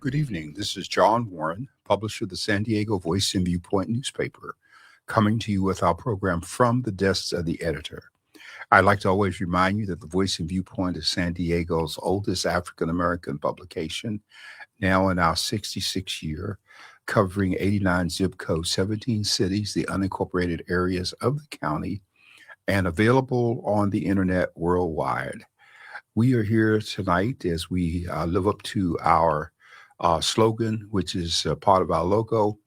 Good evening. This is John Warren, publisher of the San Diego Voice and Viewpoint newspaper, coming to you with our program From the Desks of the Editor. I'd like to always remind you that the Voice and Viewpoint is San Diego's oldest African American publication, now in our 66th year, covering 89 zip codes, 17 cities, the unincorporated areas of the county, and available on the internet worldwide. We are here tonight as we live up to our slogan, which is part of our logo,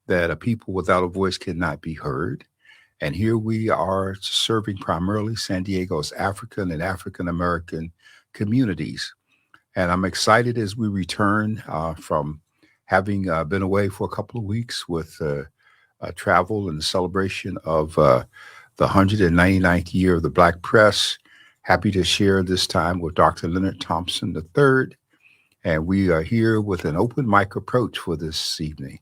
that a people without a voice cannot be heard. And here we are serving primarily San Diego's African and African American communities. And I'm excited as we return from having been away for a couple of weeks with travel and the celebration of the 199th year of the Black Press. Happy to share this time with Dr. Leonard Thompson III. And we are here with an open mic approach for this evening.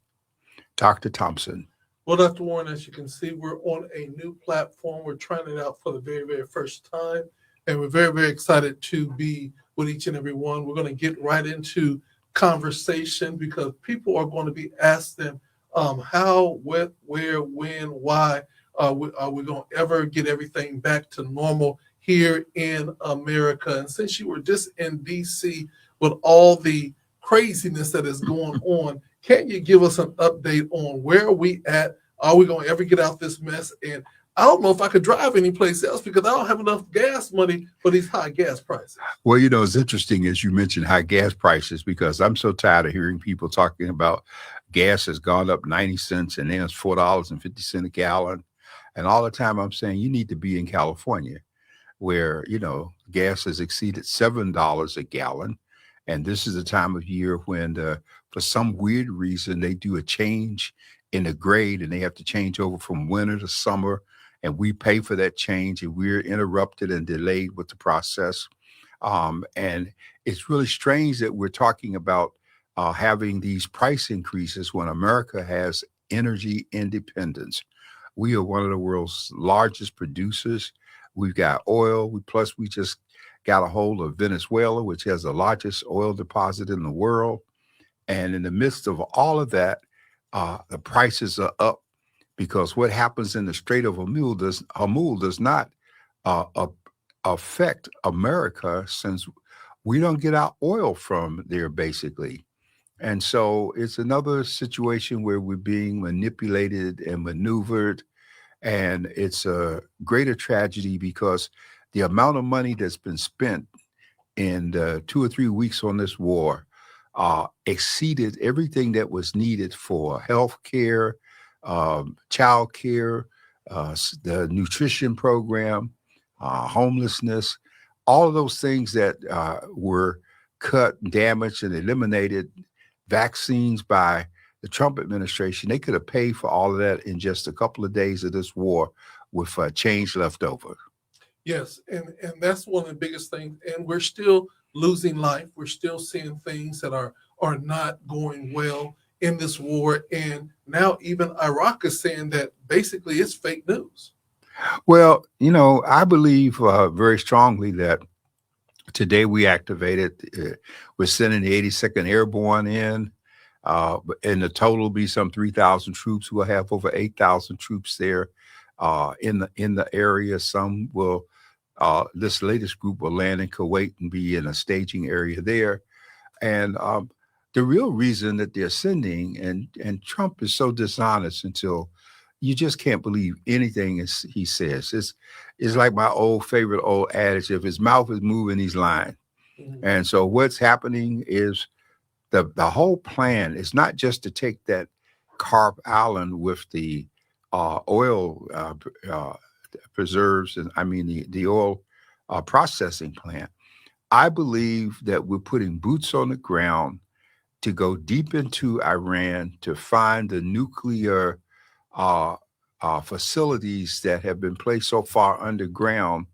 Dr. Thompson. Well, Dr. Warren, as you can see, we're on a new platform. We're trying it out for the very, very first time. And we're very, very excited to be with each and every one. We're going to get right into conversation because people are going to be asking how, what, where, when, why are we going to ever get everything back to normal here in America. And since you were just in D.C. with all the craziness that is going on, can you give us an update on where are we at? Are we going to ever get out this mess? And I don't know if I could drive anyplace else because I don't have enough gas money for these high gas prices. Well, it's interesting as you mentioned high gas prices because I'm so tired of hearing people talking about gas has gone up 90 cents and then it's $4.50 a gallon. And all the time I'm saying you need to be in California where, gas has exceeded $7 a gallon. And this is the time of year when, for some weird reason, they do a change in the grade and they have to change over from winter to summer. And we pay for that change and we're interrupted and delayed with the process. And it's really strange that we're talking about having these price increases when America has energy independence. We are one of the world's largest producers. We've got oil. We just got a hold of Venezuela, which has the largest oil deposit in the world. And in the midst of all of that, the prices are up because what happens in the Strait of Hormuz does not affect America since we don't get our oil from there, basically. And so it's another situation where we're being manipulated and maneuvered. And it's a greater tragedy because the amount of money that's been spent in 2 or 3 weeks on this war exceeded everything that was needed for health care, child care, the nutrition program, homelessness, all of those things that were cut, damaged, and eliminated, vaccines by the Trump administration. They could have paid for all of that in just a couple of days of this war with change left over. Yes, and that's one of the biggest things. And we're still losing life. We're still seeing things that are not going well in this war. And now even Iraq is saying that basically it's fake news. Well, I believe very strongly that today we activated, we're sending the 82nd Airborne in. And the total will be some 3,000 troops. We'll have over 8,000 troops there in the area. Some will, this latest group will land in Kuwait and be in a staging area there. And the real reason that they're sending, and Trump is so dishonest until you just can't believe anything he says. It's like my favorite old adage, if his mouth is moving, he's lying. Mm-hmm. And so what's happening is the whole plan is not just to take that Carp Island with the oil preserves, and the oil processing plant. I believe that we're putting boots on the ground to go deep into Iran to find the nuclear facilities that have been placed so far underground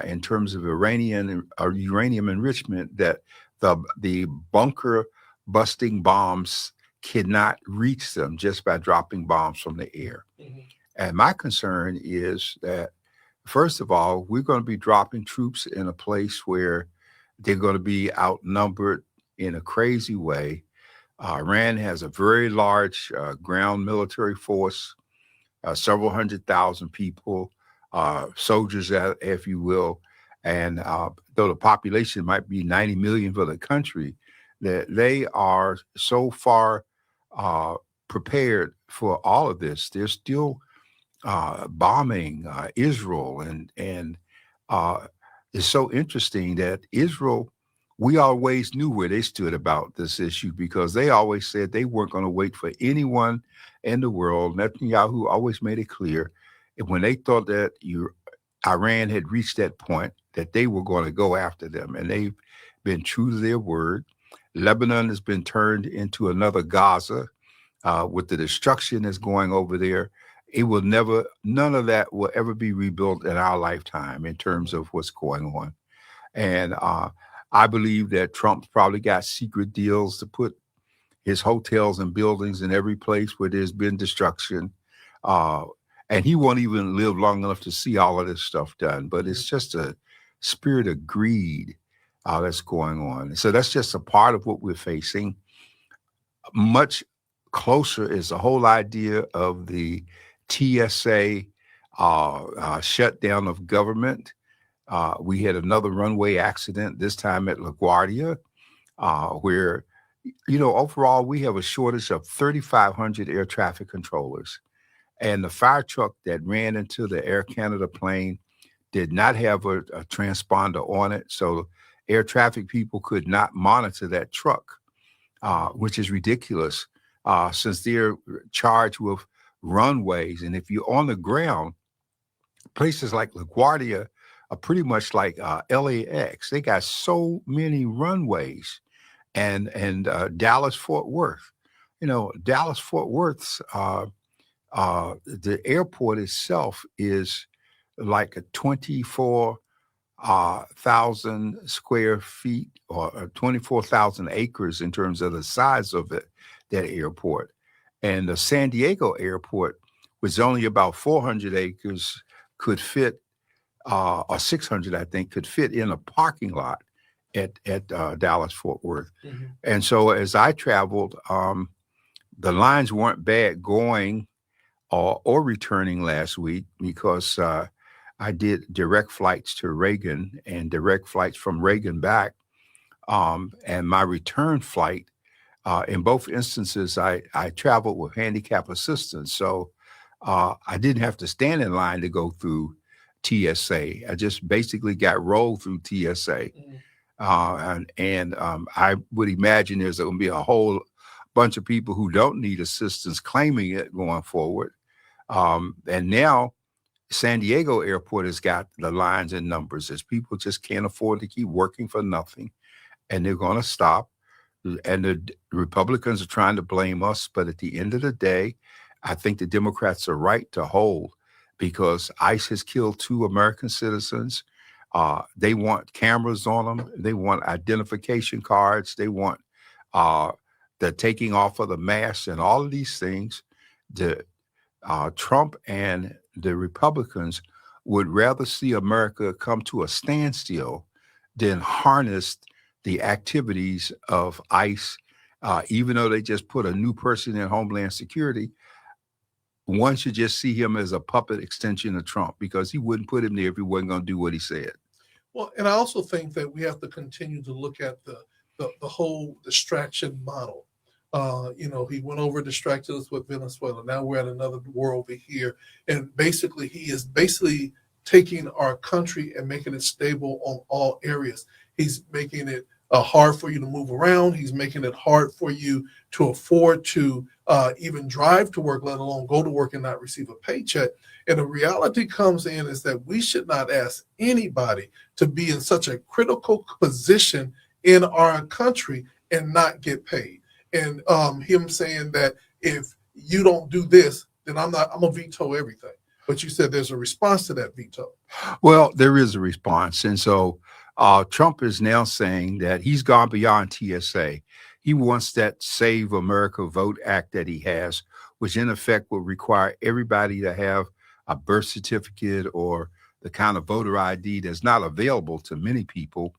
in terms of uranium enrichment that the bunker busting bombs cannot reach them just by dropping bombs from the air. Mm-hmm. And my concern is that, first of all, we're going to be dropping troops in a place where they're going to be outnumbered in a crazy way. Iran has a very large ground military force, several 100,000 people, soldiers, if you will. And though the population might be 90 million for the country, that they are so far uh, prepared for all of this. They're still bombing Israel, and uh, it's so interesting that Israel. We always knew where they stood about this issue because they always said they weren't going to wait for anyone in the world. Netanyahu always made it clear, and when they thought that Iran had reached that point, that they were going to go after them, and they've been true to their word. Lebanon has been turned into another Gaza with the destruction that's going over there. It will never, none of that will ever be rebuilt in our lifetime in terms of what's going on. And I believe that Trump's probably got secret deals to put his hotels and buildings in every place where there's been destruction. Uh, and he won't even live long enough to see all of this stuff done. But it's just a spirit of greed that's going on. So that's just a part of what we're facing. Much closer is the whole idea of the TSA shutdown of government. We had another runway accident, this time at LaGuardia, where, overall we have a shortage of 3,500 air traffic controllers. And the fire truck that ran into the Air Canada plane did not have a transponder on it. So air traffic people could not monitor that truck, which is ridiculous since they're charged with runways. And if you're on the ground, places like LaGuardia are pretty much like LAX. They got so many runways, and Dallas Fort Worth. Dallas Fort Worth's the airport itself is like a 24,000 square feet or 24,000 acres in terms of the size of that airport. And the San Diego airport, was only about 400 acres, could fit, or 600, I think, could fit in a parking lot at Dallas Fort Worth. Mm-hmm. And so as I traveled, the lines weren't bad going or returning last week because I did direct flights to Reagan and direct flights from Reagan back. And my return flight, in both instances, I traveled with handicap assistance. So I didn't have to stand in line to go through TSA. I just basically got rolled through TSA. And I would imagine there's going to be a whole bunch of people who don't need assistance claiming it going forward. And now San Diego airport has got the lines and numbers as people just can't afford to keep working for nothing. And they're going to stop. And the Republicans are trying to blame us. But at the end of the day, I think the Democrats are right to hold because ICE has killed 2 American citizens. They want cameras on them. They want identification cards. They want the taking off of the masks and all of these things. Trump and the Republicans would rather see America come to a standstill than harness the activities of ICE, even though they just put a new person in Homeland Security. One should just see him as a puppet extension of Trump because he wouldn't put him there if he wasn't going to do what he said. Well, and I also think that we have to continue to look at the whole distraction model. He went over, distracted us with Venezuela. Now we're at another war over here. And basically, he is taking our country and making it stable on all areas. He's making it hard for you to move around. He's making it hard for you to afford to even drive to work, let alone go to work and not receive a paycheck. And the reality comes in is that we should not ask anybody to be in such a critical position in our country and not get paid. And him saying that if you don't do this, then I'm gonna veto everything. But you said there's a response to that veto. Well, there is a response. And so Trump is now saying that he's gone beyond TSA. He wants that Save America Vote Act that he has, which in effect will require everybody to have a birth certificate or the kind of voter ID that's not available to many people.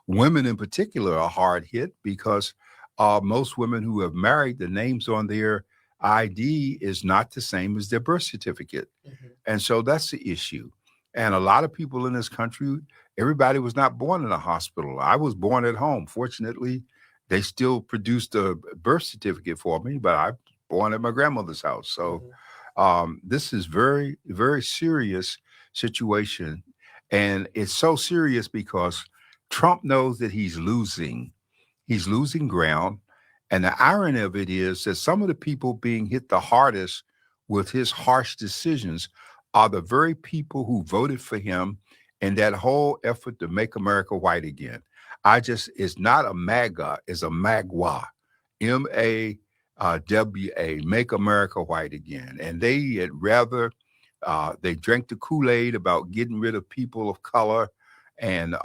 Women in particular are hard hit because most women who have married, the names on their ID is not the same as their birth certificate. Mhm. And so that's the issue. And a lot of people in this country, everybody was not born in a hospital. I was born at home. Fortunately, they still produced a birth certificate for me, but I was born at my grandmother's house. So Mhm. this is very, very serious situation. And it's so serious because Trump knows that he's losing. He's losing ground. And the irony of it is that some of the people being hit the hardest with his harsh decisions are the very people who voted for him in that whole effort to make America white again. It's not a MAGA, it's a MAGWA, MAWA, make America white again. And they had rather, they drank the Kool-Aid about getting rid of people of color and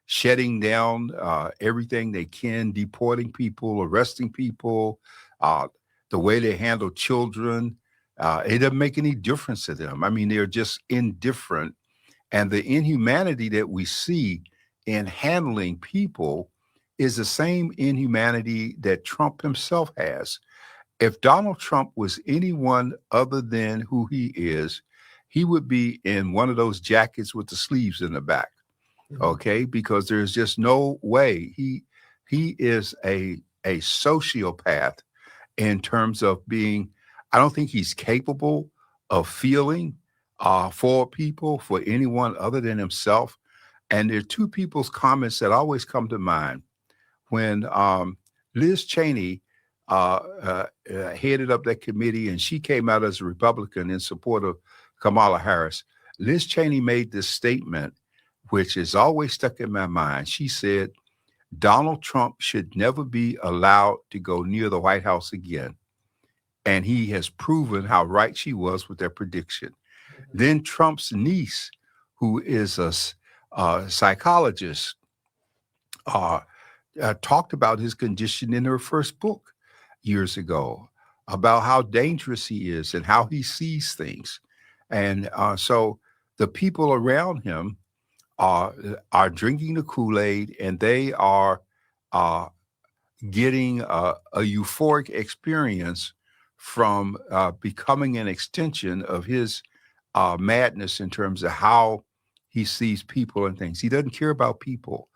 shutting down everything they can, deporting people, arresting people, uh, the way they handle children. It doesn't make any difference to them. I mean, they're just indifferent. And the inhumanity that we see in handling people is the same inhumanity that Trump himself has. If Donald Trump was anyone other than who he is, he would be in one of those jackets with the sleeves in the back. Mhm. Okay, because there's just no way he is a sociopath in terms of being. I don't think he's capable of feeling for people, for anyone other than himself. And there are two people's comments that always come to mind when Liz Cheney headed up that committee, and she came out as a Republican in support of Kamala Harris. Liz Cheney made this statement, which is always stuck in my mind. She said, Donald Trump should never be allowed to go near the White House again. And he has proven how right she was with that prediction. Mhm. Then Trump's niece, who is a psychologist, uh, talked about his condition in her first book years ago, about how dangerous he is and how he sees things. And so the people around him are drinking the Kool-Aid, and they are uh, getting a euphoric experience from becoming an extension of his madness in terms of how he sees people and things. He doesn't care about people.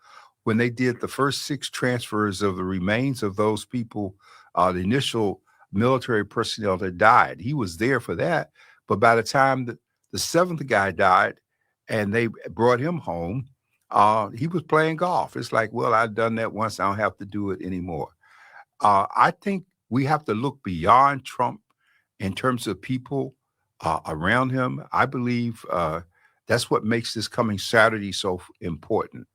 When they did the first 6 transfers of the remains of those people, the initial military personnel that died, he was there for that. But by the time the 7th guy died and they brought him home, he was playing golf. It's like, well, I've done that once. I don't have to do it anymore. I think we have to look beyond Trump in terms of people around him. I believe that's what makes this coming Saturday so important.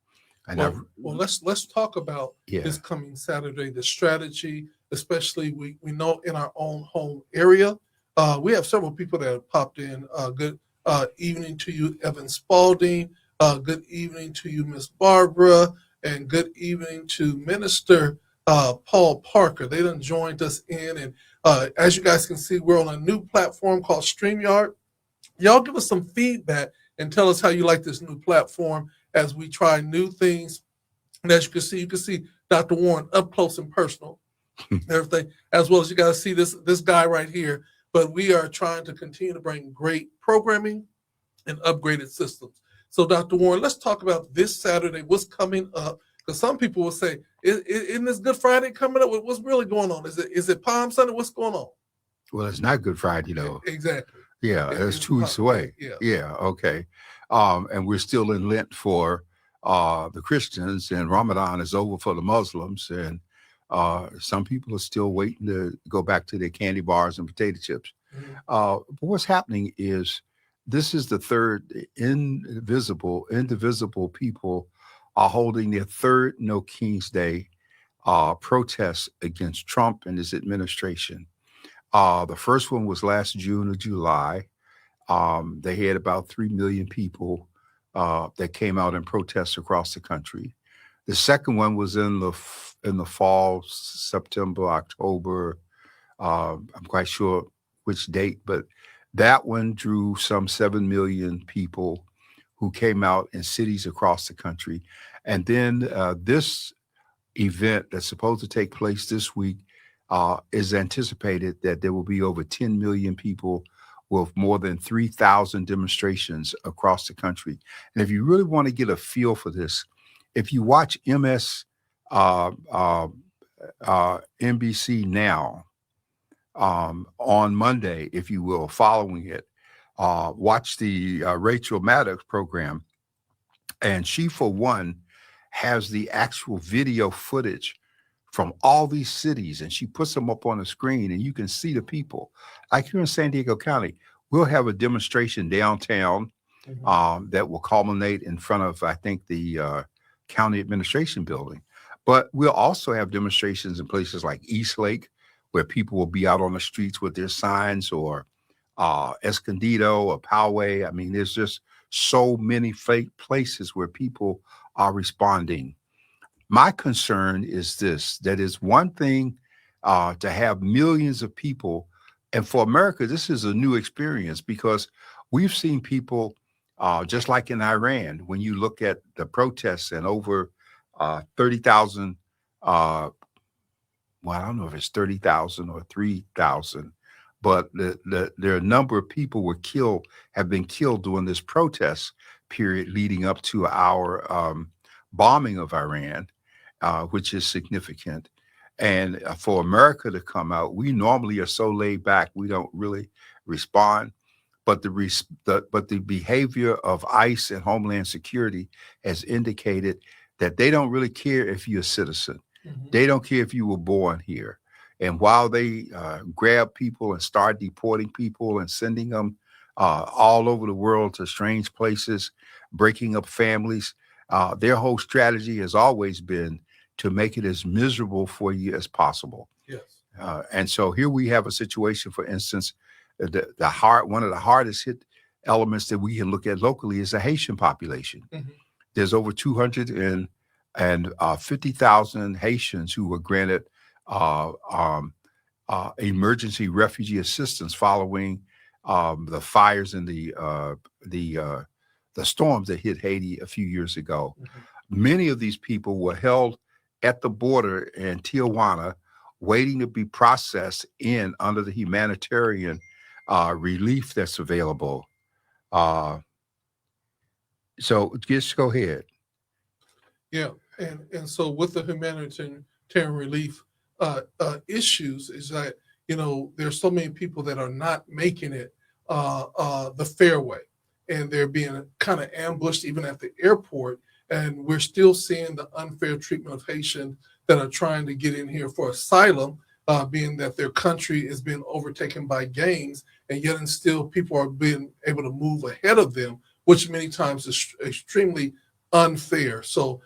And I, Well, let's talk about yeah, this coming Saturday, the strategy, especially we know in our own home area. We have several people that have popped in. Good evening to you, Evan Spalding. Good evening to you, Miss Barbara, and good evening to Minister Paul Parker. They done joined us in, and as you guys can see, we're on a new platform called StreamYard. Y'all give us some feedback and tell us how you like this new platform as we try new things. And as you can see Dr. Warren up close and personal, everything, as well as you guys see this guy right here. But we are trying to continue to bring great programming and upgraded systems. So, Dr. Warren, let's talk about this Saturday. What's coming up? Because some people will say, "Isn't this Good Friday coming up? What's really going on? Is it Palm Sunday? What's going on?" well, it's not Good Friday, though. Exactly. Yeah, it's It's 2 weeks away. yeah. Yeah, okay. And we're still in Lent for the Christians, and Ramadan is over for the Muslims, and some people are still waiting to go back to their candy bars and potato chips. Mhm. But what's happening is this is the third indivisible people are holding their third No King's Day protest against Trump and his administration. The first one was last June or July. They had about 3 million people that came out in protests across the country. The second one was in the fall, September, October. I'm quite sure which date, but that one drew some 7 million people who came out in cities across the country. And then this event that's supposed to take place this week, is anticipated that there will be over 10 million people with more than 3,000 demonstrations across the country. And if you really want to get a feel for this, if you watch uh, uh, NBC Now on Monday, if you will, following it, watch the Rachel Maddox program. And she, for one, has the actual video footage from all these cities, and she puts them up on the screen, and you can see the people. Like here in San Diego County, we'll have a demonstration downtown Mhm. that will culminate in front of, I think, the county administration building. But we'll also have demonstrations in places like East Lake, where people will be out on the streets with their signs, or Escondido or Poway. I mean, there's just so many fake places where people are responding. My concern is this: that is one thing to have millions of people. And for America, this is a new experience because we've seen people, just like in Iran, when you look at the protests and over 30,000, well, I don't know if it's 30,000 or 3,000, but their number of people have been killed during this protest period leading up to our bombing of Iran, which is significant. And for America to come out, we normally are so laid back, we don't really respond. But the behavior of ICE and Homeland Security has indicated that they don't really care if you're a citizen. Mhm. They don't care if you were born here. And while they grab people and start deporting people and sending them all over the world to strange places, breaking up families, their whole strategy has always been to make it as miserable for you as possible. Yes. And so here we have a situation, for instance, one of the hardest hit elements that we can look at locally is the Haitian population. Mhm. There's over 250,000 Haitians who were granted uh, um, emergency refugee assistance following the fires and the storms that hit Haiti a few years ago. Mhm. Many of these people were held at the border in Tijuana, waiting to be processed in under the humanitarian relief that's available. Uh, so just go ahead. Yeah, and so with the humanitarian relief issues is that there's so many people that are not making it the fair way, and they're being kind of ambushed even at the airport, and we're still seeing the unfair treatment of Haitians that are trying to get in here for asylum, being that their country is being overtaken by gangs, and yet and still people are being able to move ahead of them, which many times is extremely unfair. So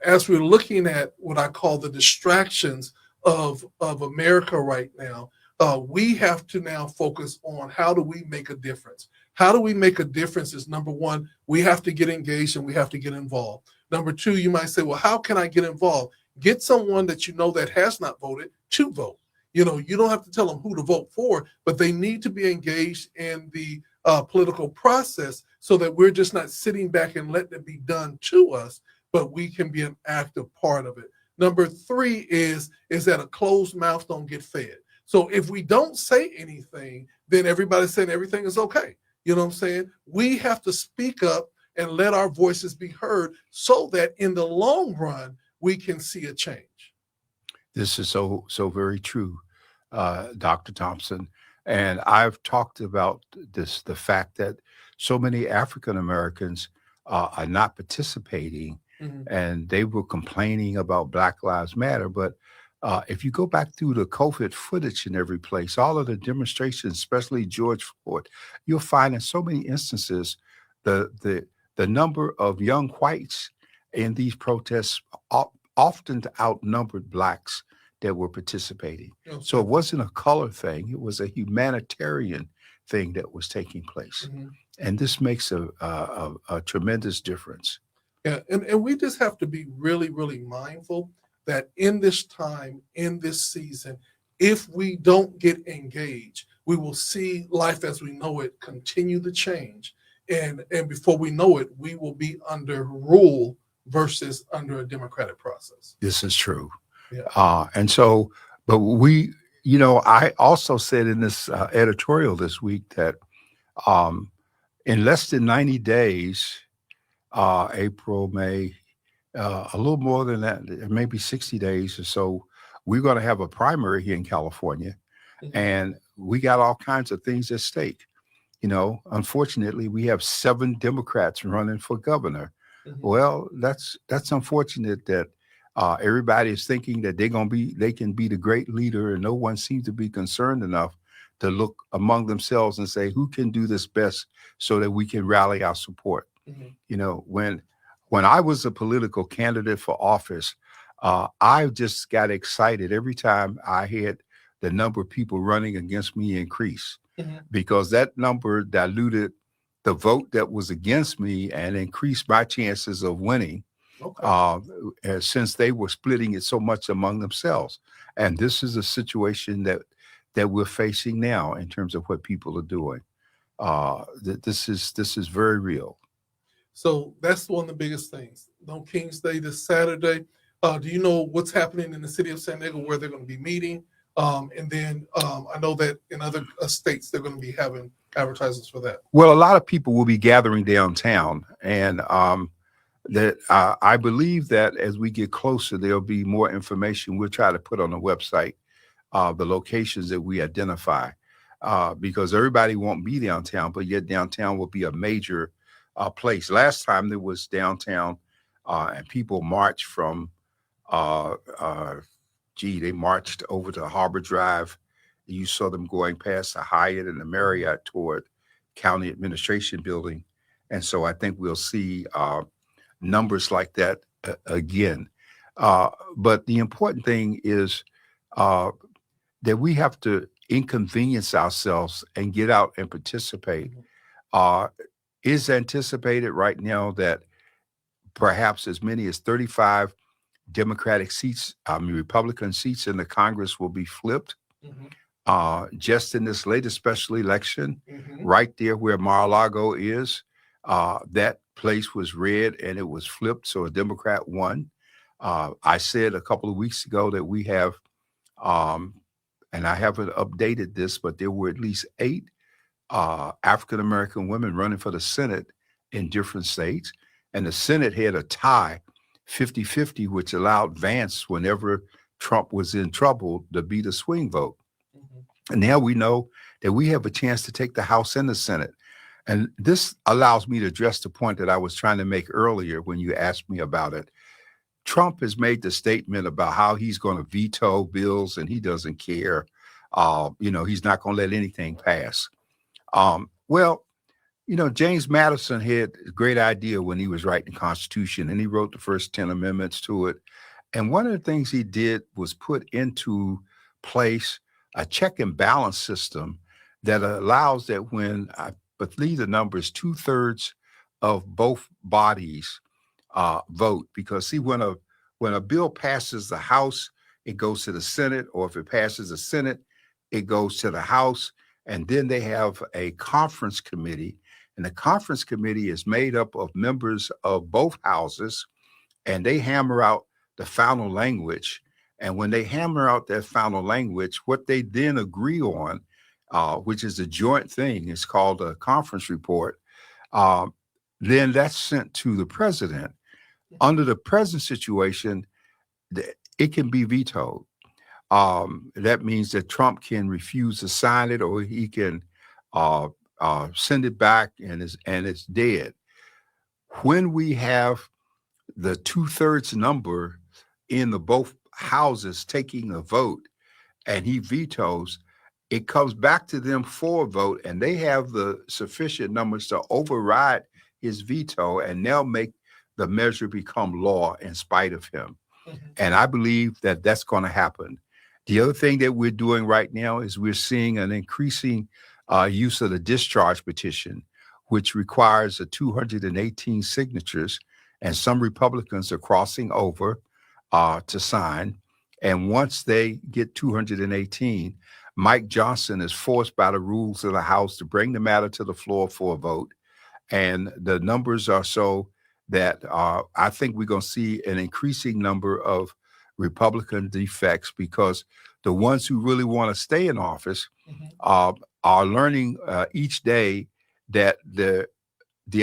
as we're looking at what I call the distractions of America right now, we have to now focus on how do we make a difference. How do we make a difference is number one, we have to get engaged and we have to get involved. Number two, you might say, well, how can I get involved? Get someone that you know that has not voted to vote. You don't have to tell them who to vote for, but they need to be engaged in the political process so that we're just not sitting back and letting it be done to us, but we can be an active part of it. Number three is that a closed mouth don't get fed. So if we don't say anything, then everybody's saying everything is okay. You know what I'm saying? We have to speak up and let our voices be heard so that in the long run, we can see a change. This is so very true, Dr. Thompson. And I've talked about the fact that so many African Americans are not participating, Mhm. and they were complaining about Black Lives Matter. But if you go back through the COVID footage in every place, all of the demonstrations, especially George Floyd, you'll find in so many instances the the the number of young whites in these protests often outnumbered blacks that were participating. So it Okay. wasn't a color thing, it was a humanitarian thing that was taking place. Mhm. And this makes a tremendous difference. Yeah, and we just have to be really, really mindful that in this time, in this season, if we don't get engaged, we will see life as we know it continue to change. And before we know it, we will be under rule versus under a democratic process. This is true. Yeah. And so, but I also said in this editorial this week that um, in less than 90 days, April, May, a little more than that, maybe 60 days or so, we're going to have a primary here in California. Mhm. And we got all kinds of things at stake. Unfortunately, we have 7 Democrats running for governor. Mhm. Well, that's unfortunate that everybody is thinking that they can be the great leader, and no one seems to be concerned enough to look among themselves and say who can do this best so that we can rally our support. Mhm. When I was a political candidate for office, I just got excited every time I had the number of people running against me increase, Mhm. because that number diluted the vote that was against me and increased my chances of winning, Okay. since they were splitting it so much among themselves. And this is a situation that we're facing now in terms of what people are doing. This is very real. So that's one of the biggest things. On King's Day this Saturday, do you know what's happening in the city of San Diego where they're going to be meeting? And then I know that in other states they're going to be having advertisements for that. Well, a lot of people will be gathering downtown, and that I believe that as we get closer, there'll be more information. We'll try to put on the website the locations that we identify, because everybody won't be downtown, but yet downtown will be a major place. Last time there was downtown, and people marched from, uh, uh, they marched over to Harbor Drive. You saw them going past the Hyatt and the Marriott toward County Administration Building. And so I think we'll see numbers like that again. But the important thing is uh, that we have to inconvenience ourselves and get out and participate. Mhm. Uh, is anticipated right now that perhaps as many as 35 Democratic seats, Republican seats in the Congress will be flipped Mhm. just in this latest special election, Mhm. right there where Mar-a-Lago is. That place was red and it was flipped, so a Democrat won. I said a couple of weeks ago that we have, um, and I haven't updated this, but there were at least 8 African American women running for the Senate in different states. And the Senate had a tie 50-50, which allowed Vance, whenever Trump was in trouble, to be the swing vote. Mhm. And now we know that we have a chance to take the House and the Senate. And this allows me to address the point that I was trying to make earlier when you asked me about it. Trump has made the statement about how he's going to veto bills and he doesn't care. He's not going to let anything pass. Well, James Madison had a great idea when he was writing the Constitution, and he wrote the first 10 amendments to it. And one of the things he did was put into place a check and balance system that allows that when I believe the number is 2/3 of both bodies vote. Because see, when a bill passes the House, it goes to the Senate, or if it passes the Senate, it goes to the House, and then they have a conference committee, and the conference committee is made up of members of both houses, and they hammer out the final language. And when they hammer out that final language, what they then agree on, which is a joint thing, is called a conference report. Uh, then that's sent to the president. Under the present situation, it can be vetoed. That means that Trump can refuse to sign it, or he can uh, send it back, and it's dead. When we have the 2/3 number in the both houses taking a vote, and he vetoes, it comes back to them for a vote, and they have the sufficient numbers to override his veto, and they'll make the measure become law in spite of him. Mhm. And I believe that that's going to happen. The other thing that we're doing right now is we're seeing an increasing use of the discharge petition, which requires 218 signatures, and some Republicans are crossing over to sign. And once they get 218, Mike Johnson is forced by the rules of the House to bring the matter to the floor for a vote. And the numbers are so that I think we're going to see an increasing number of Republican defects because the ones who really want to stay in office uh, are learning each day that the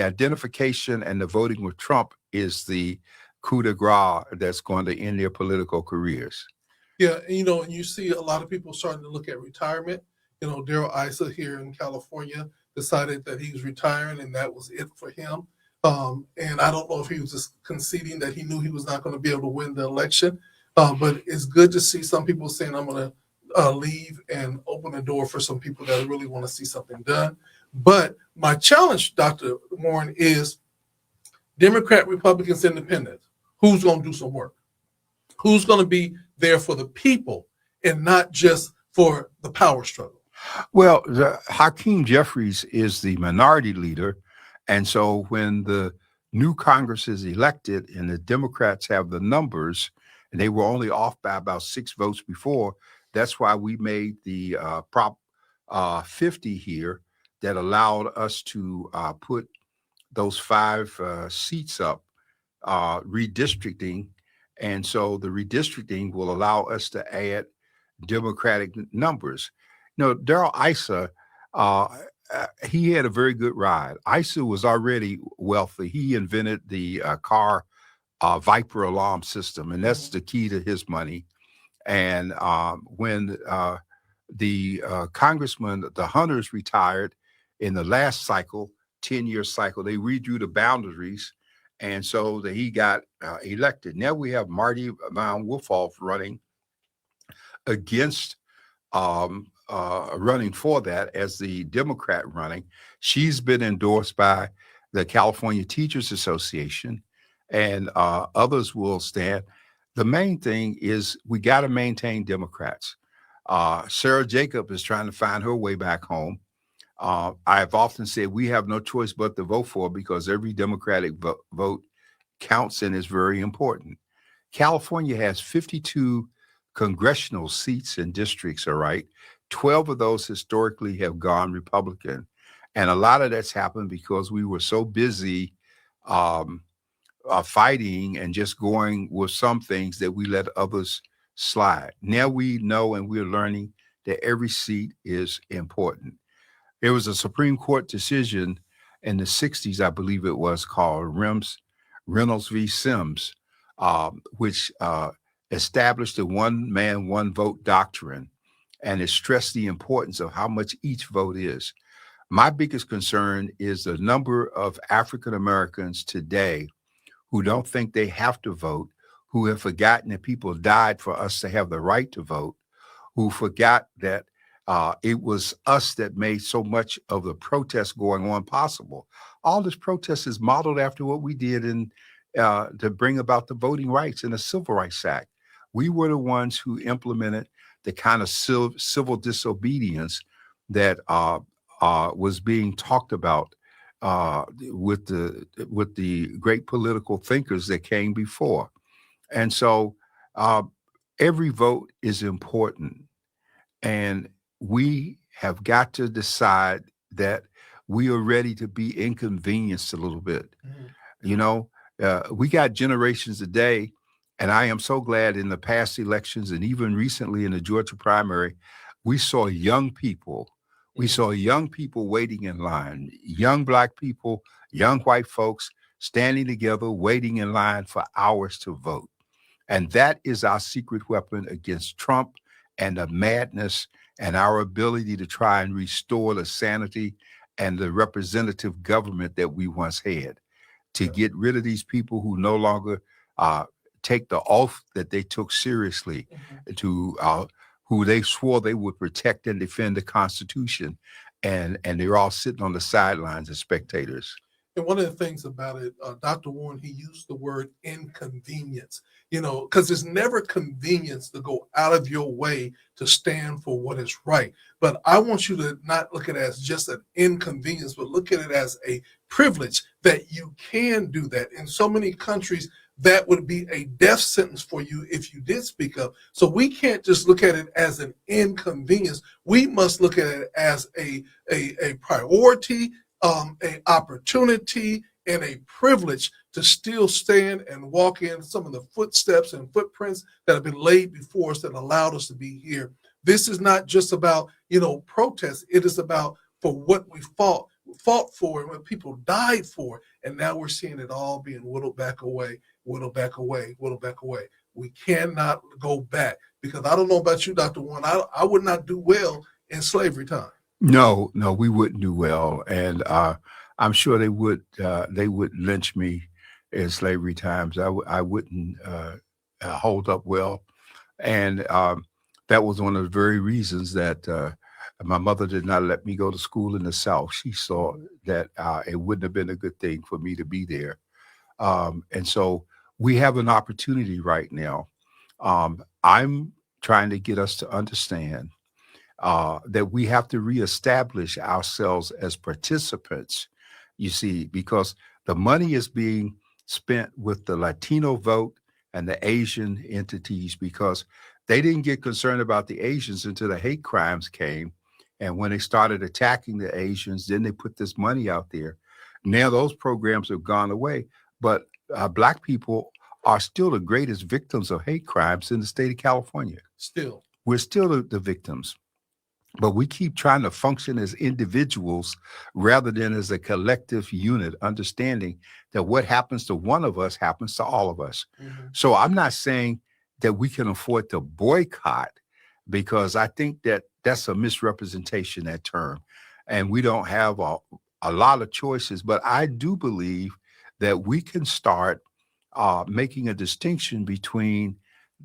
identification and the voting with Trump is the coup de grace that's going to end their political careers. Yeah, and you see a lot of people starting to look at retirement. Daryl Issa here in California decided that he was retiring and that was it for him. And I don't know if he was just conceding that he knew he was not going to be able to win the election. But it's good to see some people saying, I'm going to leave and open the door for some people that really want to see something done. But my challenge, Dr. Warren, is Democrat, Republicans, Independents. Who's going to do some work? Who's going to be there for the people and not just for the power struggle? Well, Hakeem Jeffries is the minority leader. And so when the new Congress is elected and the Democrats have the numbers, and they were only off by about 6 votes before, that's why we made the Prop 50 here that allowed us to put those 5 seats up, redistricting. And so the redistricting will allow us to add Democratic numbers. Daryl Issa, he had a very good ride. Issa was already wealthy. He invented the car Viper alarm system, and that's the key to his money. And when the congressman, the Hunters, retired in the last cycle, 10-year cycle, they redrew the boundaries, and so that he got elected. Now we have Marty Van Wolfoff running against running for that as the Democrat running. She's been endorsed by the California Teachers Association, and others will stand. The main thing is we got to maintain Democrats. Sarah Jacob is trying to find her way back home. I've often said we have no choice but to vote for her because every Democratic vote counts and is very important. California has 52 congressional seats and districts, all right? 12 of those historically have gone Republican. And a lot of that's happened because we were so busy fighting and just going with some things that we let others slide. Now we know and we're learning that every seat is important. There was a Supreme Court decision in the 60s, I believe it was, called Reynolds v. Sims, which established the one man, one vote doctrine, and it stressed the importance of how much each vote is. My biggest concern is the number of African Americans today who don't think they have to vote, who have forgotten that people died for us to have the right to vote, who forgot that it was us that made so much of the protest going on possible. All this protest is modeled after what we did to bring about the Voting Rights and the Civil Rights Act. We were the ones who implemented the kind of civil disobedience that was being talked about with the great political thinkers that came before. And so every vote is important. And we have got to decide that we are ready to be inconvenienced a little bit. We got generations today, and I am so glad in the past elections and even recently in the Georgia primary, we saw young people. We saw young people waiting in line, young Black people, young white folks standing together, waiting in line for hours to vote. And that is our secret weapon against Trump and the madness and our ability to try and restore the sanity and the representative government that we once had, to get rid of these people who no longer take the oath that they took seriously, to who they swore they would protect and defend the Constitution, and they're all sitting on the sidelines as spectators. And one of the things about it, Dr. Warren, he used the word inconvenience, because it's never convenience to go out of your way to stand for what is right. But I want you to not look at it as just an inconvenience, but look at it as a privilege that you can do that. In so many countries, that would be a death sentence for you if you did speak up. So we can't just look at it as an inconvenience. We must look at it as a priority, an opportunity, and a privilege to still stand and walk in some of the footsteps and footprints that have been laid before us that allowed us to be here. This is not just about, protest. It is about for what we fought for and what people died for. And now we're seeing it all being whittled back away, whittled back away, whittled back away. We cannot go back, because I don't know about you, Dr. Warren. I would not do well in slavery time. No, we wouldn't do well, and I'm sure they would lynch me in slavery times. I wouldn't hold up well, and that was one of the very reasons that my mother did not let me go to school in the South. She saw that it wouldn't have been a good thing for me to be there, and so we have an opportunity right now. I'm trying to get us to understand that we have to reestablish ourselves as participants, you see, because the money is being spent with the Latino vote and the Asian entities, because they didn't get concerned about the Asians until the hate crimes came. And when they started attacking the Asians, then they put this money out there. Now those programs have gone away, but Black people are still the greatest victims of hate crimes in the state of California. Still. We're still the victims. But we keep trying to function as individuals rather than as a collective unit, understanding that what happens to one of us happens to all of us. Mm-hmm. So I'm not saying that we can afford to boycott, because I think that that's a misrepresentation, that term. And we don't have a lot of choices. But I do believe that we can start making a distinction between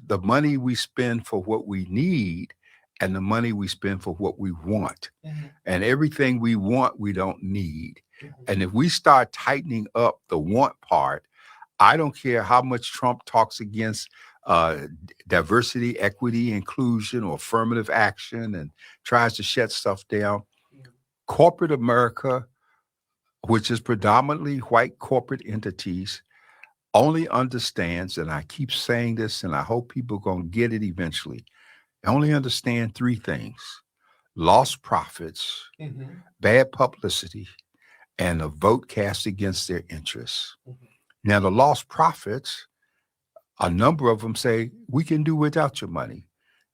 the money we spend for what we need and the money we spend for what we want. Mm-hmm. And everything we want, we don't need. Mm-hmm. And if we start tightening up the want part, I don't care how much Trump talks against diversity, equity, inclusion, or affirmative action and tries to shut stuff down. Mm-hmm. Corporate America, which is predominantly white corporate entities, only understands, and I keep saying this, and I hope people are going to get it eventually, only understand three things: lost profits, Mm-hmm. bad publicity, and a vote cast against their interests. Mm-hmm. Now, the lost profits, a number of them say, we can do without your money.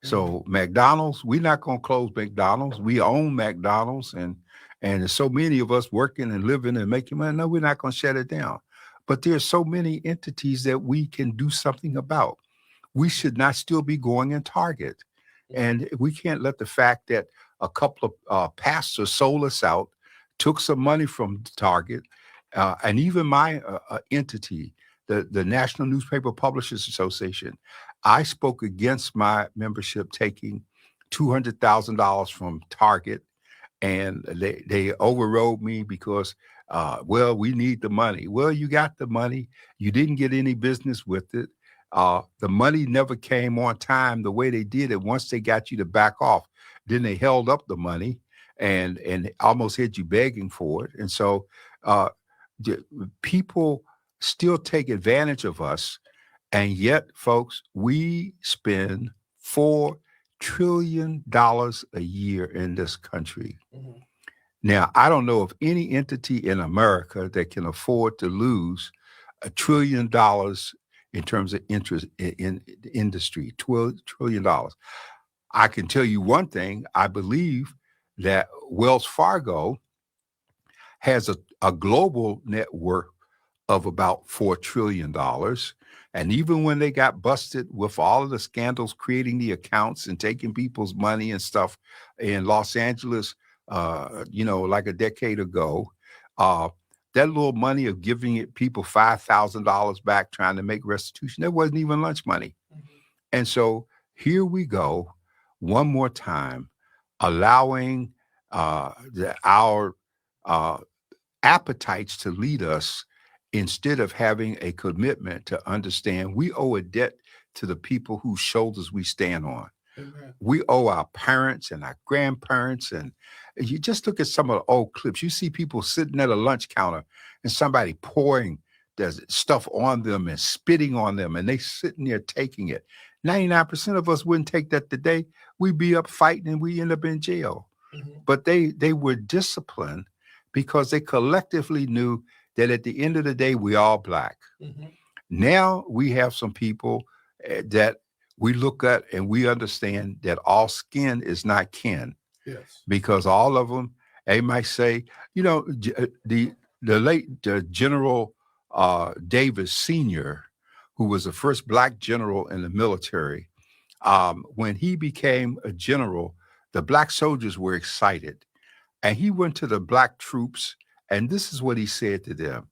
So McDonald's, we're not going to close McDonald's. We own McDonald's, and there's so many of us working and living and making money. No, we're not going to shut it down. But there's so many entities that we can do something about. We should not still be going in Target. And we can't let the fact that a couple of pastors sold us out, took some money from Target, and even my entity, the National Newspaper Publishers Association, I spoke against my membership taking $200,000 from Target, and they overrode me because, well, we need the money. Well, you got the money. You didn't get any business with it. The money never came on time the way they did it. Once they got you to back off, then they held up the money and almost had you begging for it. And so people still take advantage of us. And yet, folks, we spend $4 trillion a year in this country. Mm-hmm. Now, I don't know of any entity in America that can afford to lose $1 trillion in terms of interest in the industry, $12 trillion. I can tell you one thing. I believe that Wells Fargo has a global net worth of about $4 trillion. And even when they got busted with all of the scandals, creating the accounts and taking people's money and stuff in Los Angeles, like a decade ago, that little money of giving it people $5,000 back, trying to make restitution, that wasn't even lunch money. Mm-hmm. And so here we go, one more time, allowing our appetites to lead us instead of having a commitment to understand we owe a debt to the people whose shoulders we stand on. Amen. We owe our parents and our grandparents. And you just look at some of the old clips. You see people sitting at a lunch counter and somebody pouring the stuff on them and spitting on them, and they sitting there taking it. 99% of us wouldn't take that today. We'd be up fighting and we end up in jail. Mm-hmm. But they were disciplined because they collectively knew that at the end of the day, we all black. Hmm. Now we have some people that we look at and we understand that all skin is not kin, Yes. because all of them, they might say, the late General Davis Sr., who was the first black general in the military, when he became a general, the black soldiers were excited. And he went to the black troops, and this is what he said to them.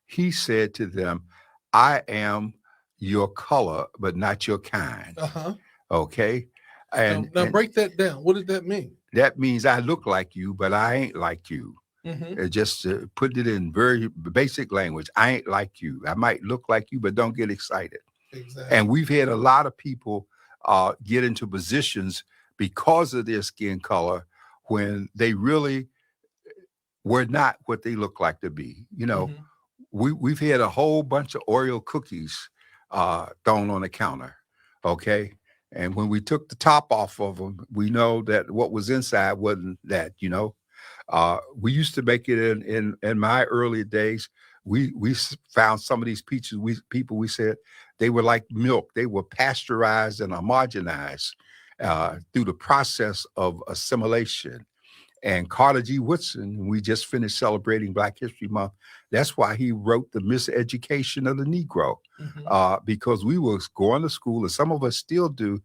He said to them, I am your color, but not your kind. Uh-huh. Okay. Now And break that down. What did that mean? that means I look like you, but I ain't like you. Hmm. Just to put it in very basic language, I ain't like you. I might look like you, but don't get excited. Exactly. And we've had a lot of people get into positions because of their skin color when they really were not what they look like to be. Hmm. We've had a whole bunch of Oreo cookies thrown on the counter, okay? And when we took the top off of them, we know that what was inside wasn't that. We used to make it in my early days. We found some of these peaches. We said they were like milk. They were pasteurized and homogenized through the process of assimilation. And Carter G. Woodson, we just finished celebrating Black History Month. That's why he wrote The Miseducation of the Negro, because we was going to school, and some of us still do.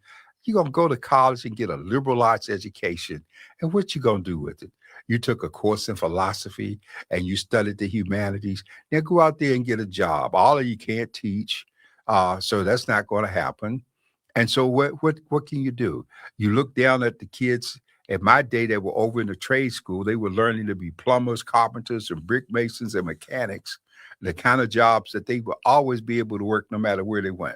You're going to go to college and get a liberal arts education. And what you going to do with it? You took a course in philosophy and you studied the humanities. Now go out there and get a job. All of you can't teach, so that's not going to happen. And so what can you do? You look down at the kids. In my day, they were over in the trade school. They were learning to be plumbers, carpenters, and brick masons and mechanics, the kind of jobs that they would always be able to work no matter where they went.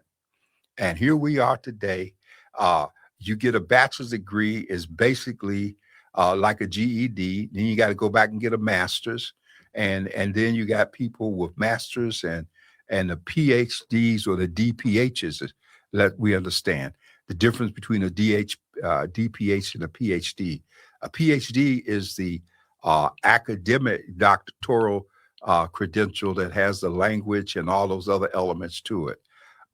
And here we are today. Uh, you get a bachelor's degree is basically like a GED. Then you got to go back and get a master's, and then you got people with masters and the PhDs or the DPHs. That we understand the difference between a DPH and a PhD. A PhD is the academic doctoral credential that has the language and all those other elements to it.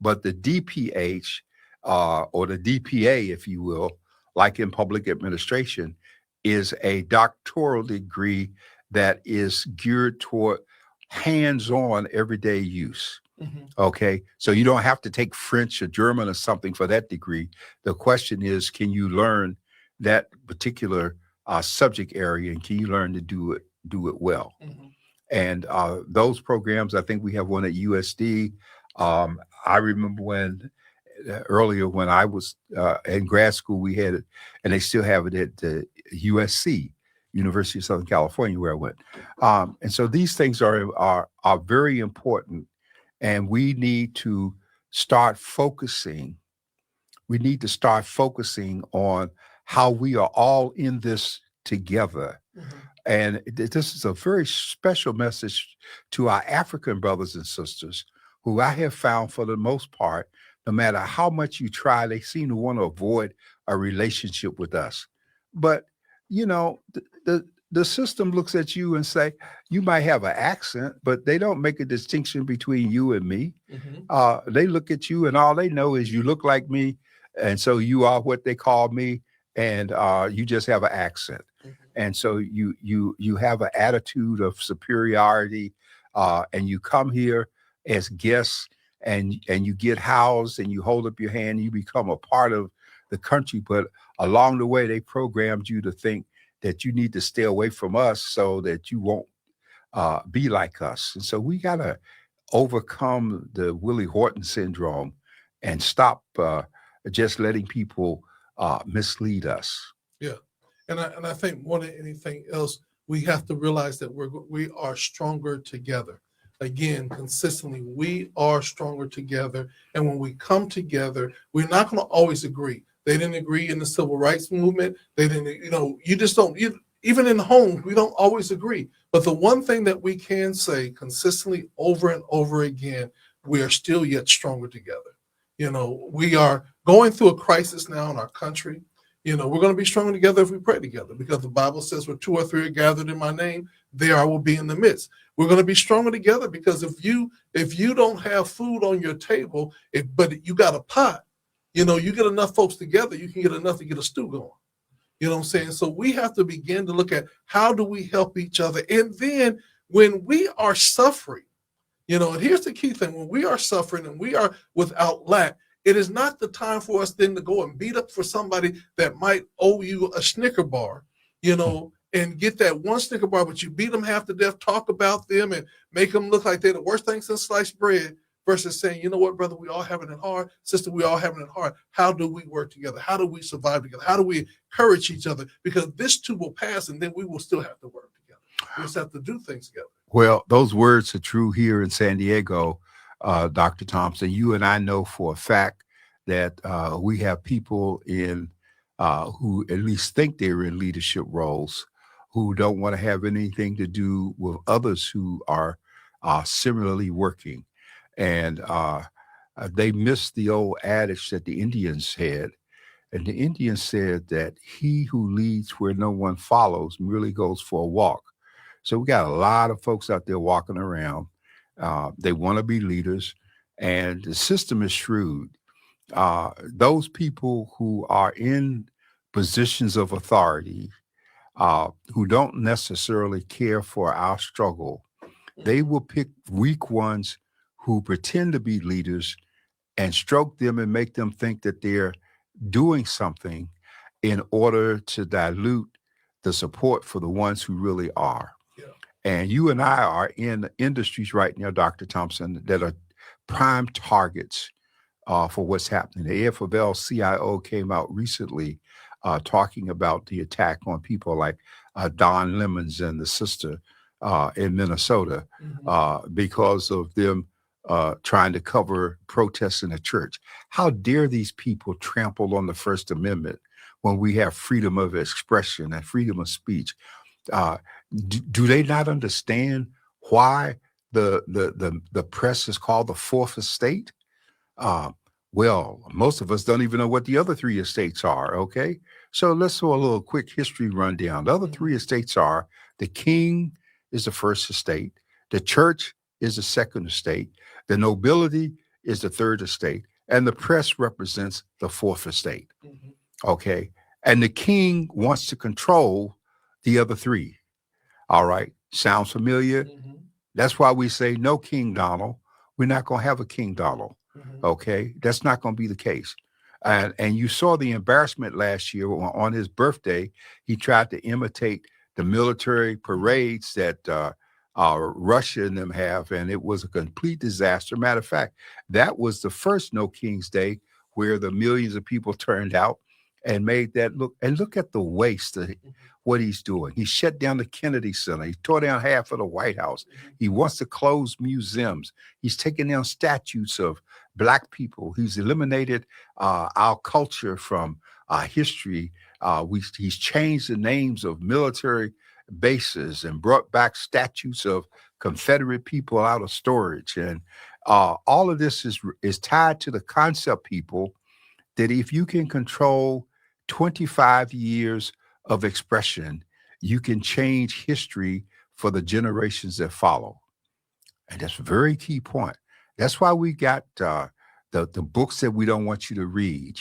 But the DPH or the DPA, if you will, like in public administration, is a doctoral degree that is geared toward hands-on everyday use. Hmm. Okay, so you don't have to take French or German or something for that degree. The question is, can you learn that particular subject area, and can you learn to do it well? Hmm. And those programs, I think we have one at USD. I remember when earlier when I was in grad school, we had it, and they still have it at the USC, University of Southern California, where I went. And so these things are very important, and we need to start focusing. We need to start focusing on how we are all in this together. Hmm. And this is a very special message to our African brothers and sisters, who I have found for the most part, no matter how much you try, they seem to want to avoid a relationship with us. But, the system looks at you and say, you might have an accent, but they don't make a distinction between you and me. Hmm. They look at you and all they know is you look like me. And so you are what they call me. And you just have an accent. Hmm. And so you have an attitude of superiority, and you come here as guests, and you get housed, and you hold up your hand, and you become a part of the country. But along the way, they programmed you to think that you need to stay away from us so that you won't be like us. And so we got to overcome the Willie Horton syndrome and stop just letting people mislead us. Yeah. And I think more than anything else, we have to realize that we are stronger together. Again, consistently, we are stronger together. And when we come together, we're not going to always agree. They didn't agree in the civil rights movement. They didn't, you just don't, even in homes, we don't always agree. But the one thing that we can say consistently over and over again, we are still yet stronger together. We are going through a crisis now in our country. We're going to be strong together if we pray together, because the Bible says where two or three are gathered in my name, there I will be in the midst. We're going to be stronger together, because if you don't have food on your table, but you got a pot, you get enough folks together, you can get enough to get a stew going. You know what I'm saying? So we have to begin to look at how do we help each other. And then when we are suffering, and here's the key thing: when we are suffering and we are without lack, it is not the time for us then to go and beat up for somebody that might owe you a Snicker bar, and get that one Snicker bar, but you beat them half to death, talk about them, and make them look like they're the worst thing since sliced bread, versus saying, you know what, brother, we all having it hard. Sister, we all having it hard. How do we work together? How do we survive together? How do we encourage each other? Because this too will pass, and then we will still have to work together. We just have to do things together. Well, those words are true here in San Diego, Dr. Thompson. You and I know for a fact that we have people who at least think they're in leadership roles, who don't want to have anything to do with others who are similarly working. And they missed the old adage that the Indians had. And the Indians said that he who leads where no one follows merely goes for a walk. So we got a lot of folks out there walking around. They want to be leaders, and the system is shrewd. Those people who are in positions of authority, who don't necessarily care for our struggle, they will pick weak ones who pretend to be leaders and stroke them and make them think that they're doing something in order to dilute the support for the ones who really are. Yeah. And you and I are in industries right now, Dr. Thompson, that are prime targets for what's happening. The AFL CIO came out recently talking about the attack on people like Don Lemons and the sister in Minnesota because of them trying to cover protests in a church. How dare these people trample on the First Amendment when we have freedom of expression and freedom of speech? Do they not understand why the press is called the fourth estate? Well, most of us don't even know what the other three estates are, okay? So let's do a little quick history rundown. The other three estates are: the king is the first estate, the church is the second estate, the nobility is the third estate, and the press represents the fourth estate, okay? And the king wants to control the other three. All right, sounds familiar? That's why we say no King Donald. We're not going to have a King Donald. Okay, that's not going to be the case. And you saw the embarrassment last year on his birthday. He tried to imitate the military parades that Russia and them have, and it was a complete disaster. Matter of fact, that was the first No King's Day where the millions of people turned out and made that look. And look at the waste of what he's doing. He shut down the Kennedy Center. He tore down half of the White House. He wants to close museums. He's taking down statues of Black people. He's eliminated our culture from history. He's changed the names of military bases and brought back statues of Confederate people out of storage. And all of this is tied to the concept, people, that if you can control 25 years of expression, you can change history for the generations that follow. And that's a very key point. That's why we got the books that we don't want you to read.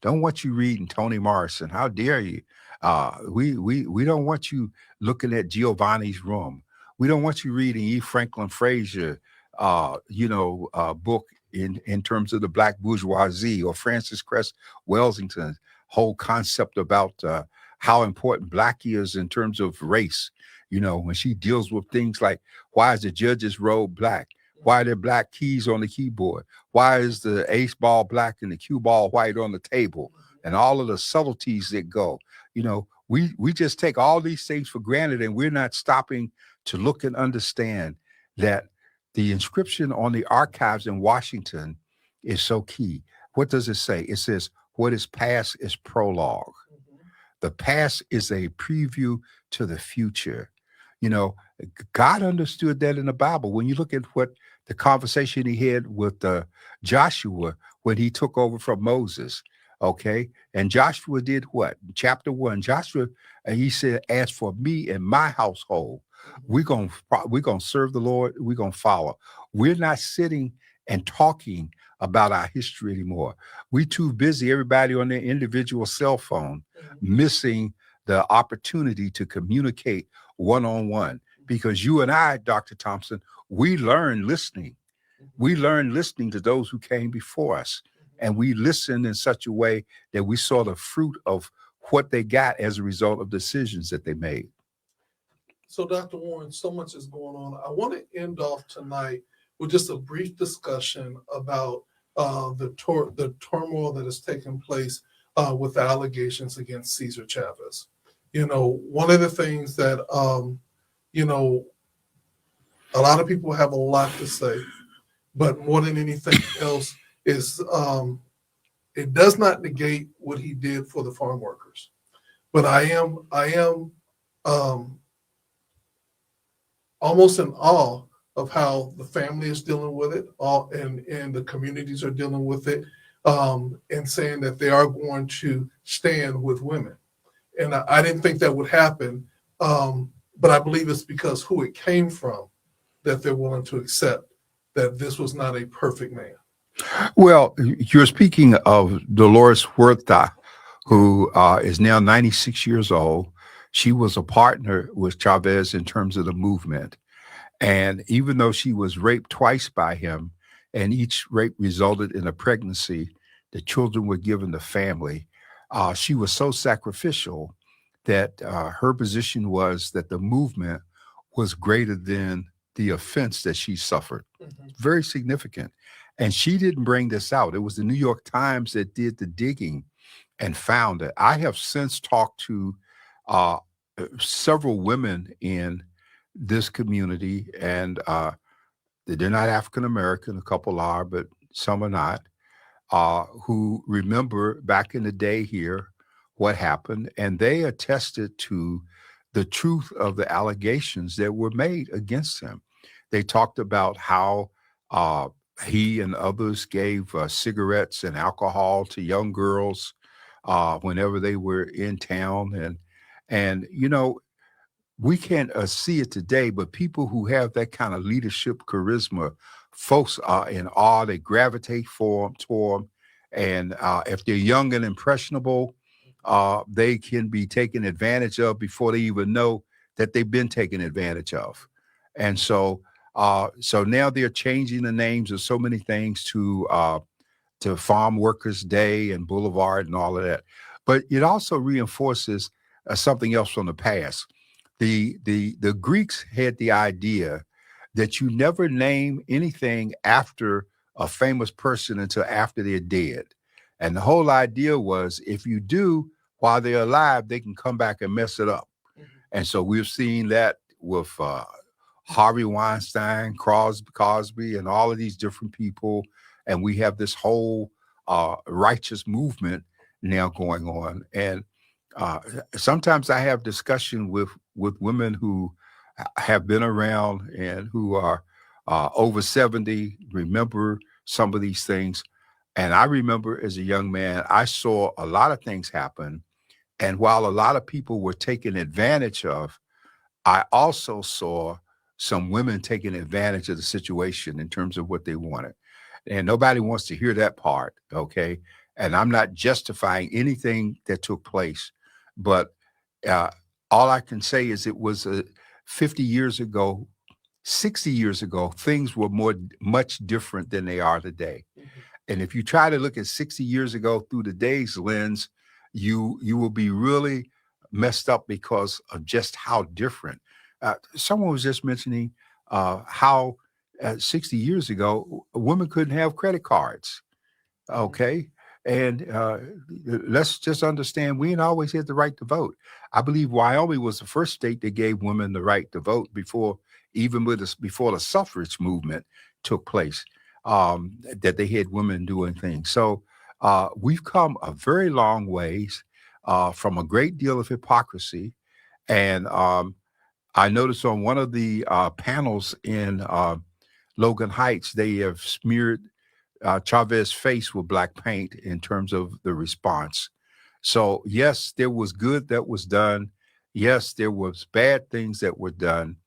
Don't want you reading Toni Morrison. How dare you? We don't want you looking at Giovanni's Room. We don't want you reading E. Franklin Frazier, book in terms of the Black bourgeoisie, or Francis Cress Welsington's whole concept about how important Black is in terms of race. When she deals with things like, why is the judge's robe black? Why are there black keys on the keyboard? Why is the ace ball black and the cue ball white on the table? And all of the subtleties that go. We just take all these things for granted, and we're not stopping to look and understand that the inscription on the archives in Washington is so key. What does it say? It says, what is past is prologue. The past is a preview to the future. God understood that in the Bible. When you look at what the conversation he had with Joshua when he took over from Moses, Okay. And Joshua did what? Chapter 1, Joshua, he said, as for me and my household, Mhm. we're gonna serve the Lord, we're gonna follow. We're not sitting and talking about our history anymore. We too busy, everybody on their individual cell phone, Mhm. missing the opportunity to communicate one-on-one. Because you and I, Dr. Thompson, we learn listening. Mhm. We learned listening to those who came before us. Mhm. And we listened in such a way that we saw the fruit of what they got as a result of decisions that they made. So, Dr. Warren, so much is going on. I want to end off tonight with just a brief discussion about the turmoil that has taken place with the allegations against Cesar Chavez. One of the things that you know a lot of people have a lot to say, but more than anything else is it does not negate what he did for the farm workers. But I am um, almost in awe of how the family is dealing with it, all and the communities are dealing with it, and saying that they are going to stand with women. And I didn't think that would happen, but I believe it's because who it came from that they're willing to accept that this was not a perfect man. Well, you're speaking of Dolores Huerta, who is now 96 years old. She was a partner with Chavez in terms of the movement. And even though she was raped twice by him, and each rape resulted in a pregnancy, the children were given the family. She was so sacrificial that her position was that the movement was greater than the offense that she suffered. Mhm. Very significant. And she didn't bring this out. It was the New York Times that did the digging and found it. I have since talked to uh, several women in this community, and they're not African American. A couple are, but some are not. Who remember back in the day here what happened, and they attested to the truth of the allegations that were made against him. They talked about how uh, he and others gave cigarettes and alcohol to young girls whenever they were in town, and we can't see it today, but people who have that kind of leadership charisma, folks are in awe. They gravitate toward them. And if they're young and impressionable, they can be taken advantage of before they even know that they've been taken advantage of. And so now they're changing the names of so many things to Farm Workers Day and Boulevard and all of that. But it also reinforces something else from the past. The Greeks had the idea that you never name anything after a famous person until after they're dead. And the whole idea was if you do while they're alive, they can come back and mess it up. Mhm. And so we've seen that with Harvey Weinstein, Cosby, and all of these different people. And we have this whole righteous movement now going on. And uh, sometimes I have discussion with women who have been around and who are over 70, remember some of these things. And I remember as a young man, I saw a lot of things happen. And while a lot of people were taken advantage of, I also saw some women taking advantage of the situation in terms of what they wanted. And nobody wants to hear that part, okay? And I'm not justifying anything that took place, but uh, all I can say is it was 50 years ago, 60 years ago, things were much different than they are today. Mhm. And if you try to look at 60 years ago through today's lens, you will be really messed up because of just how different. Someone was just mentioning how 60 years ago, women couldn't have credit cards. Mhm. Okay. And let's just understand we ain't always had the right to vote. I believe Wyoming was the first state that gave women the right to vote before, even with this, before the suffrage movement took place, that they had women doing things. So we've come a very long ways from a great deal of hypocrisy. And I noticed on one of the panels in Logan Heights, they have smeared Chavez's face with black paint in terms of the response. So yes, there was good that was done. Yes, there was bad things that were done.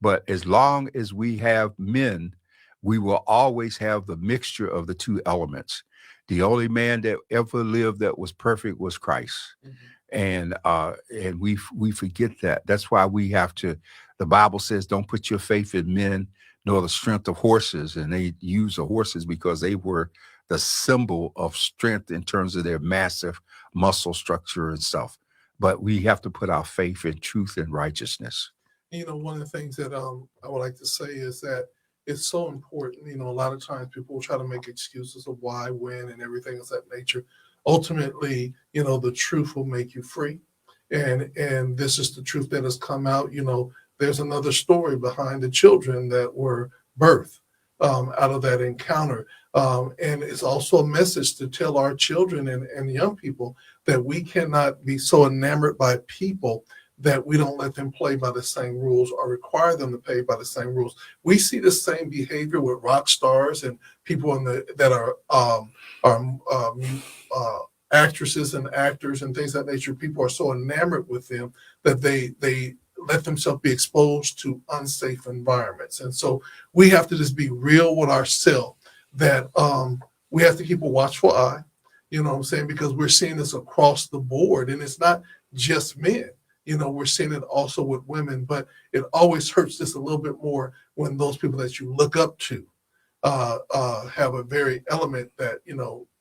But as long as we have men, we will always have the mixture of the two elements. The only man that ever lived that was perfect was Christ, Mhm. and we forget that. That's why we have to. The Bible says, "Don't put your faith in men, nor the strength of horses." And they use the horses because they were the symbol of strength in terms of their massive muscle structure and stuff. But we have to put our faith in truth and righteousness. One of the things that I would like to say is that it's so important. A lot of times people will try to make excuses of why, when, and everything of that nature. Ultimately, the truth will make you free, and this is the truth that has come out. There's another story behind the children that were birthed out of that encounter, and it's also a message to tell our children and young people that we cannot be so enamored by people that we don't let them play by the same rules or require them to play by the same rules. We see the same behavior with rock stars and people that are actresses and actors and things of that nature. People are so enamored with them that they let themselves be exposed to unsafe environments. And so we have to just be real with ourselves that we have to keep a watchful eye, you know what I'm saying? Because we're seeing this across the board, and it's not just men. We're seeing it also with women, but it always hurts just a little bit more when those people that you look up to have a very element that,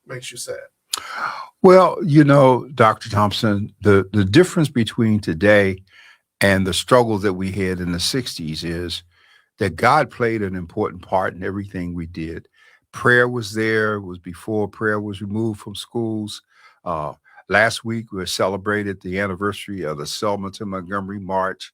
makes you sad. Well, Dr. Thompson, the difference between today and the struggles that we had in the 60s is that God played an important part in everything we did. Prayer was there, it was before prayer was removed from schools. Uh, Last week, we celebrated the anniversary of the Selma to Montgomery March.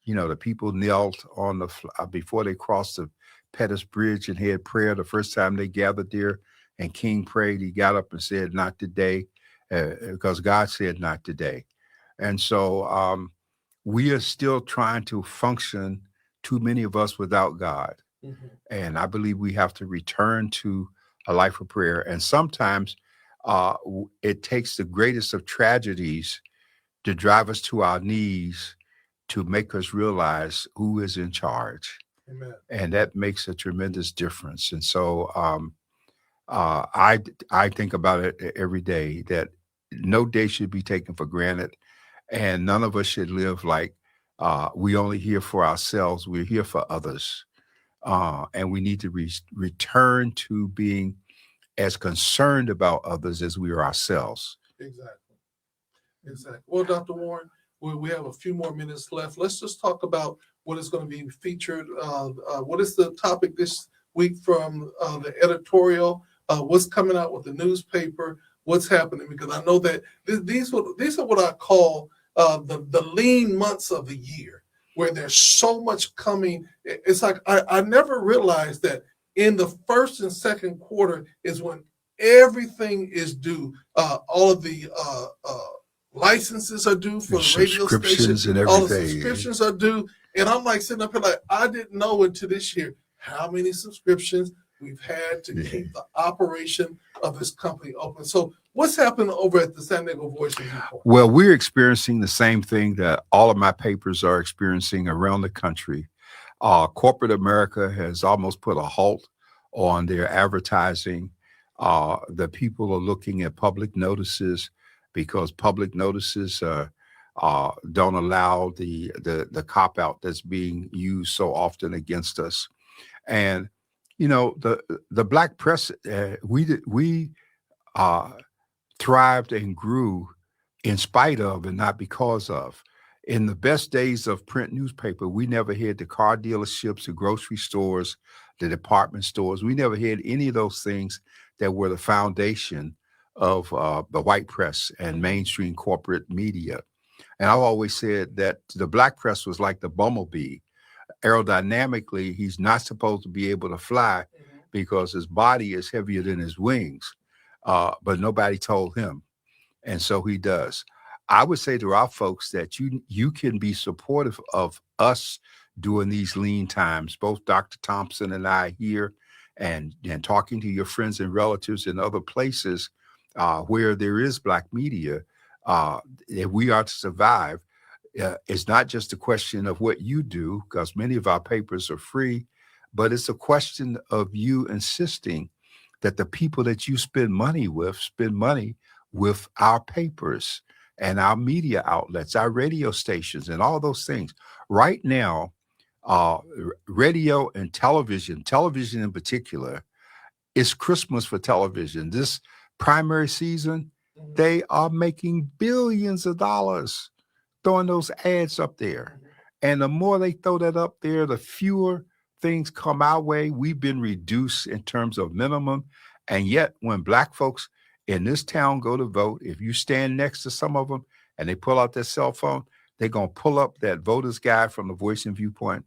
The people knelt on before they crossed the Pettus Bridge and had prayer the first time they gathered there. And King prayed. He got up and said, "Not today," because God said, "Not today." And so we are still trying to function, too many of us, without God. Mhm. And I believe we have to return to a life of prayer. And sometimes it takes the greatest of tragedies to drive us to our knees to make us realize who is in charge. Amen. And that makes a tremendous difference. And so I think about it every day that no day should be taken for granted, and none of us should live like we only here for ourselves. We're here for others, and we need to return to being as concerned about others as we are ourselves. Exactly. Exactly. Well, Dr. Warren, we have a few more minutes left. Let's just talk about what is going to be featured. What is the topic this week from the editorial? What's coming out with the newspaper? What's happening? Because I know that these are what I call the lean months of the year, where there's so much coming. It's like I never realized that in the first and second quarter is when everything is due. All of the licenses are due for And the radio station. subscriptions and All the everything. subscriptions are due, and I'm like sitting up here like I didn't know until this year how many subscriptions we've had to keep the operation of this company open. So, what's happening over at the San Diego Voice and Viewpoint? Well, we're experiencing the same thing that all of my papers are experiencing around the country. Corporate America has almost put a halt on their advertising. The people are looking at public notices because public notices don't allow the cop out that's being used so often against us. And the black press, we uh, thrived and grew in spite of and not because of. In the best days of print newspaper, we never had the car dealerships, the grocery stores, the department stores. We never had any of those things that were the foundation of the white press and mainstream corporate media. And I've always said that the black press was like the bumblebee. Aerodynamically, he's not supposed to be able to fly because his body is heavier than his wings. But nobody told him, and so he does. I would say to our folks that you can be supportive of us during these lean times. Both Dr. Thompson and I here and talking to your friends and relatives in other places where there is Black media, if we are to survive, it's not just a question of what you do, because many of our papers are free, but it's a question of you insisting that the people that you spend money with our papers and our media outlets, our radio stations, and all those things. Right now, radio and television in particular, is Christmas for television. This primary season, Mhm. they are making billions of dollars throwing those ads up there. Mhm. And the more they throw that up there, the fewer things come our way. We've been reduced in terms of minimum. And yet, when Black folks in this town go to vote, if you stand next to some of them and they pull out their cell phone, they're going to pull up that voter's guide from the Voice and Viewpoint,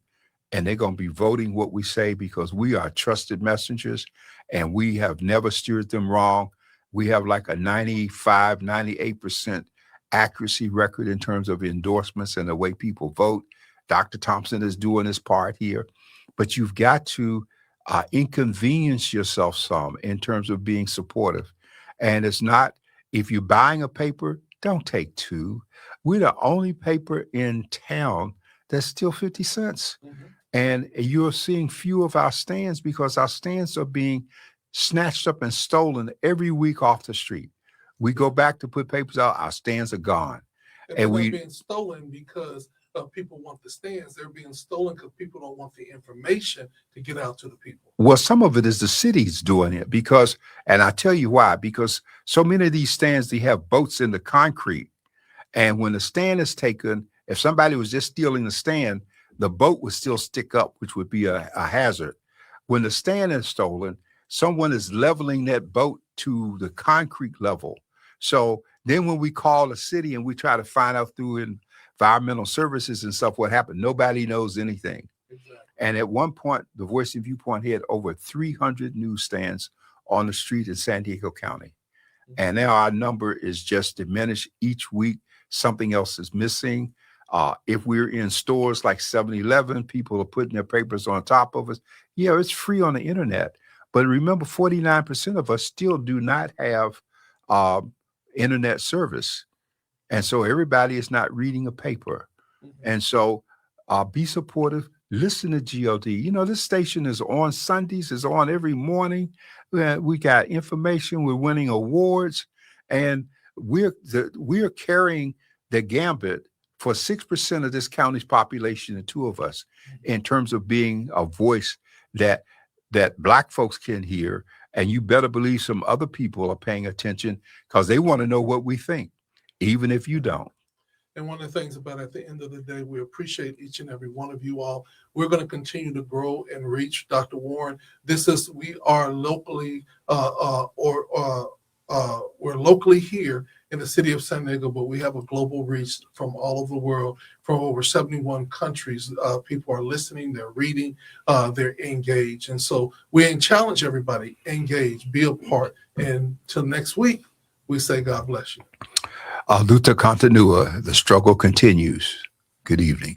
and they're going to be voting what we say, because we are trusted messengers and we have never steered them wrong. We have like a 95, 98% accuracy record in terms of endorsements and the way people vote. Dr. Thompson is doing his part here, but you've got to inconvenience yourself some in terms of being supportive. And it's not, if you're buying a paper, don't take two. We're the only paper in town that's still 50 cents. Mhm. And you're seeing few of our stands because our stands are being snatched up and stolen every week off the street. We go back to put papers out, our stands are gone. And And they're not we, being stolen because people want the stands. They're being stolen because people don't want the information to get out to the people. well, some of it is the cities doing it because, and I tell you why, because so many of these stands, they have boats in the concrete. And when the stand is taken, if somebody was just stealing the stand, the boat would still stick up, which would be a hazard. When the stand is stolen, someone is leveling that boat to the concrete level. So then when we call the city and we try to find out through environmental services and stuff what happened, nobody knows anything. Exactly. And at one point, the Voice and Viewpoint had over 300 newsstands on the street in San Diego County. And now our number is just diminished each week. Something else is missing. If we're in stores like 7-Eleven, people are putting their papers on top of us. Yeah, it's free on the internet. But remember, 49% of us still do not have internet service. And so everybody is not reading a paper. Mhm. And so be supportive. Listen to GOD. You know, this station is on Sundays, is on every morning. We got information. We're winning awards. And we're carrying the gambit for 6% of this county's population, and two of us, in terms of being a voice that Black folks can hear. And you better believe some other people are paying attention because they want to know what we think, even if you don't. And one of the things about, at the end of the day, we appreciate each and every one of you all. We're going to continue to grow and reach Dr. Warren. We are locally, we're locally here in the city of San Diego, but we have a global reach from all over the world, from over 71 countries. People are listening, they're reading, they're engaged. And so we challenge everybody, engage, be a part. And till next week, we say God bless you. Luta continua. The struggle continues. Good evening.